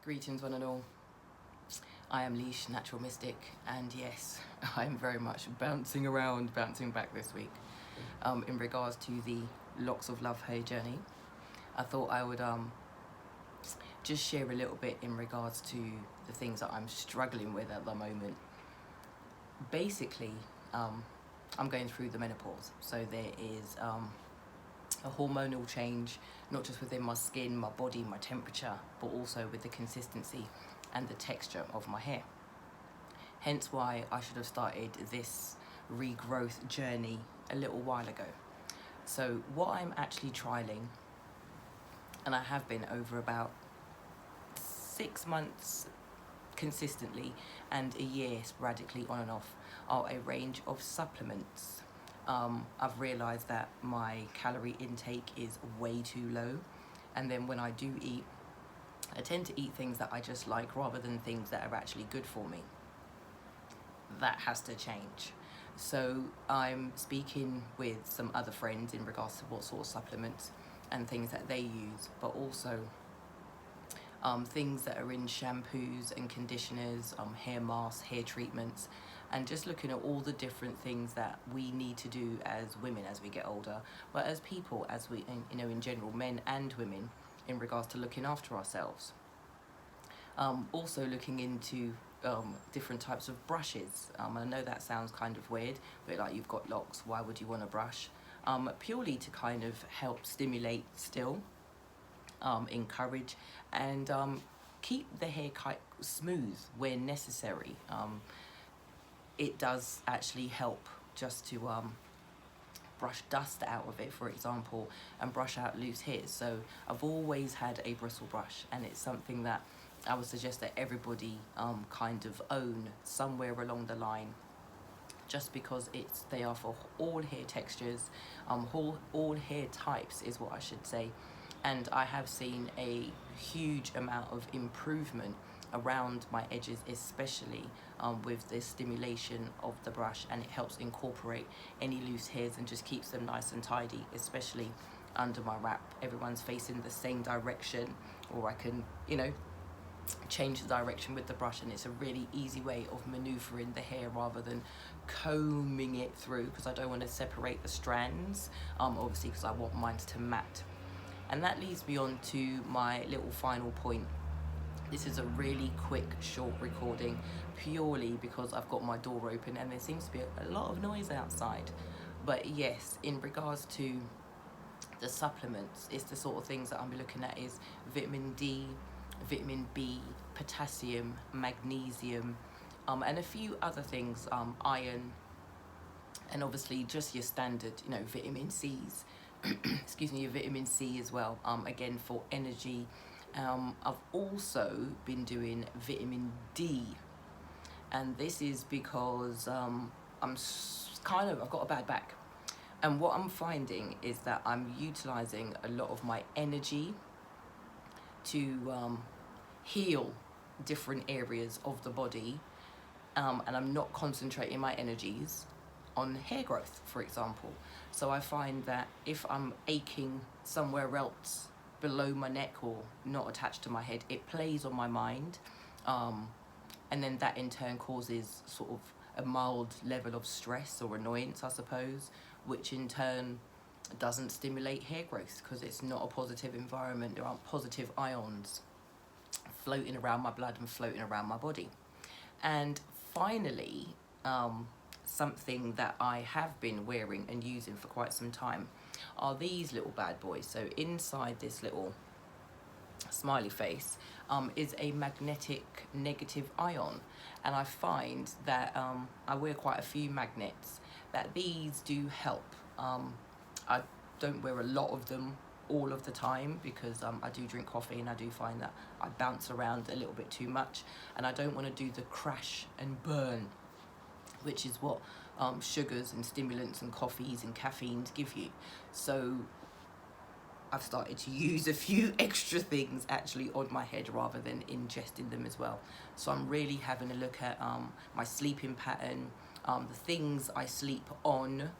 Greetings one and all. I am Leash, Natural Mystic, and yes, I'm very much bouncing back this week. In regards to the Locs of Love hair journey, I thought I would just share a little bit in regards to the things that I'm struggling with at the moment. Basically, I'm going through the menopause, so there is a hormonal change, not just within my skin, my body, my temperature, but also with the consistency and the texture of my hair. Hence why I should have started this regrowth journey a little while ago. So what I'm actually trialing, and I have been over about 6 months consistently and a year sporadically on and off, are a range of supplements. I've realised that my calorie intake is way too low, and then when I do eat, I tend to eat things that I just like rather than things that are actually good for me. That has to change. So I'm speaking with some other friends in regards to what sort of supplements and things that they use, but also things that are in shampoos and conditioners, hair masks, hair treatments, and just looking at all the different things that we need to do as women as we get older, but as people, as we, in general, men and women, in regards to looking after ourselves. Also looking into different types of brushes. I know that sounds kind of weird, but like, you've got locks, why would you want a brush? Purely to kind of help stimulate still, encourage, and keep the hair quite smooth where necessary. It does actually help just to brush dust out of it, for example, and brush out loose hairs. So I've always had a bristle brush, and it's something that I would suggest that everybody kind of own somewhere along the line, just because they are for all hair textures, all hair types is what I should say. And I have seen a huge amount of improvement around my edges, especially with the stimulation of the brush, and it helps incorporate any loose hairs and just keeps them nice and tidy, especially under my wrap. Everyone's facing the same direction, or I can, change the direction with the brush, and it's a really easy way of maneuvering the hair rather than combing it through, because I don't want to separate the strands, obviously, because I want mine to mat. And that leads me on to my little final point. This is a really quick, short recording, purely because I've got my door open and there seems to be a lot of noise outside. But yes, in regards to the supplements, it's the sort of things that I'm looking at is vitamin D, vitamin B, potassium, magnesium, and a few other things, iron, and obviously just your standard, vitamin C's. Excuse me, your vitamin C as well, again for energy. I've also been doing vitamin D, and this is because I've got a bad back, and what I'm finding is that I'm utilizing a lot of my energy to heal different areas of the body, and I'm not concentrating my energies on hair growth, for example. So I find that if I'm aching somewhere else below my neck or not attached to my head, it plays on my mind, and then that in turn causes sort of a mild level of stress or annoyance, I suppose, which in turn doesn't stimulate hair growth because it's not a positive environment. There aren't positive ions floating around my blood and floating around my body. And finally, something that I have been wearing and using for quite some time are these little bad boys. So inside this little smiley face is a magnetic negative ion, and I find that I wear quite a few magnets, that these do help. I don't wear a lot of them all of the time because I do drink coffee, and I do find that I bounce around a little bit too much, and I don't want to do the crash and burn, which is what sugars and stimulants and coffees and caffeines give you. So I've started to use a few extra things actually on my head rather than ingesting them as well. So I'm really having a look at my sleeping pattern, the things I sleep on.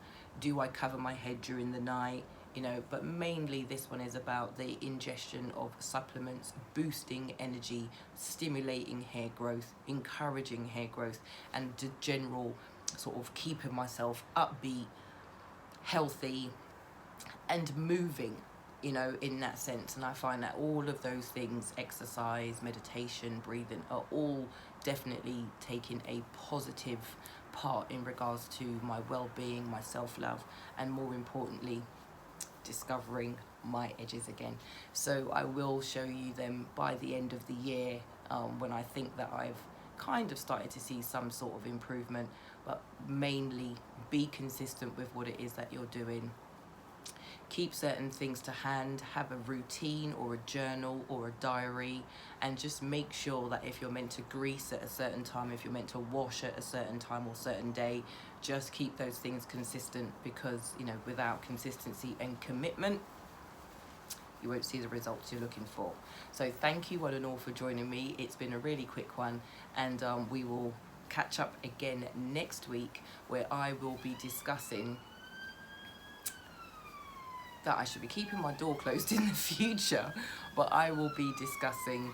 Do I cover my head during the night? you know, but mainly this one is about the ingestion of supplements, boosting energy, stimulating hair growth, encouraging hair growth, and the general sort of keeping myself upbeat, healthy, and moving, you know, in that sense. And I find that all of those things, exercise, meditation, breathing, are all definitely taking a positive part in regards to my well-being, my self-love, and more importantly, discovering my edges again. So I will show you them by the end of the year, when I think that I've kind of started to see some sort of improvement. But mainly be consistent with what it is that you're doing. Keep certain things to hand, have a routine or a journal or a diary, and just make sure that if you're meant to grease at a certain time, if you're meant to wash at a certain time or certain day, just keep those things consistent, because, you know, without consistency and commitment, you won't see the results you're looking for. So thank you one and all for joining me. It's been a really quick one, and we will catch up again next week, where I will be discussing that I should be keeping my door closed in the future, but I will be discussing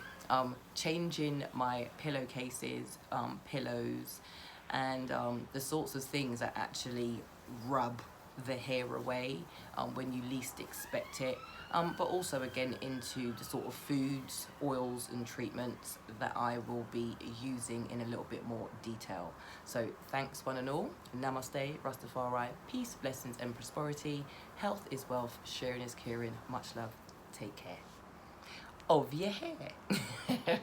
changing my pillowcases, pillows, and the sorts of things that actually rub the hair away when you least expect it, but also again into the sort of foods, oils and treatments that I will be using in a little bit more detail. So thanks one and all. Namaste, Rastafari, peace, blessings and prosperity. Health is wealth, sharing is caring. Much love, take care of your hair.